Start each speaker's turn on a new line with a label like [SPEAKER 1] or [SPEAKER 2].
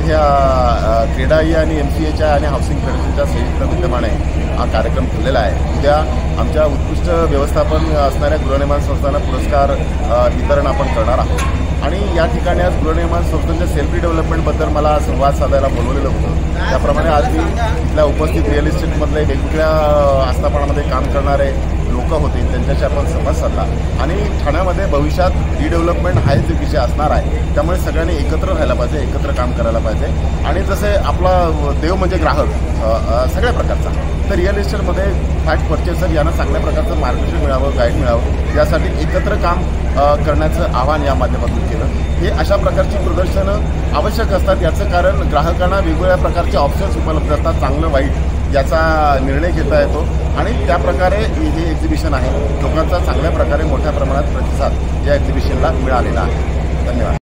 [SPEAKER 1] ह्या क्रीडाई आणि MCAच्या आणि हाऊसिंग फेडरेशनच्या संयुक्त विद्यमाने हा कार्यक्रम ठेवलेला आहे। उद्या आमच्या उत्कृष्ट व्यवस्थापन असणाऱ्या गृहनिर्माण संस्थांना पुरस्कार वितरण आपण करणार आहोत आणि या ठिकाणी आज गृहनिर्माण संस्थांच्या सेल्फी डेव्हलपमेंटबद्दल मला संवाद साधायला बोलवलेलं होतं। त्याप्रमाणे आज मी इथल्या उपस्थित रिअल इस्टेटमधले वेगवेगळ्या आस्थापनामध्ये काम करणारे लोक होते, त्यांच्याशी आपण संवाद साधला आणि ठाण्यामध्ये भविष्यात रिडेव्हलपमेंट हाच एक विषय असणार आहे। त्यामुळे सगळ्यांनी एकत्र राहायला पाहिजे, एकत्र काम करायला पाहिजे आणि जसे आपला देव म्हणजे ग्राहक सगळ्या प्रकारचा, तर रिअल इस्टेटमध्ये फ्लॅट परचेसर यांना चांगल्या प्रकारचं मार्गदर्शन मिळावं, गाईड मिळावं, यासाठी एकत्र काम करण्याचं आवाहन या माध्यमातून केलं। हे अशा प्रकारची प्रदर्शनं आवश्यक असतात, याचं कारण ग्राहकांना वेगवेगळ्या प्रकारचे ऑप्शन्स उपलब्ध असतात, चांगलं वाईट याचा निर्णय घेता येतो आणि त्याप्रकारे हे एक्झिबिशन आहे। लोकांचा चांगल्या प्रकारे मोठ्या प्रमाणात प्रतिसाद या एक्झिबिशनला मिळालेला आहे। धन्यवाद।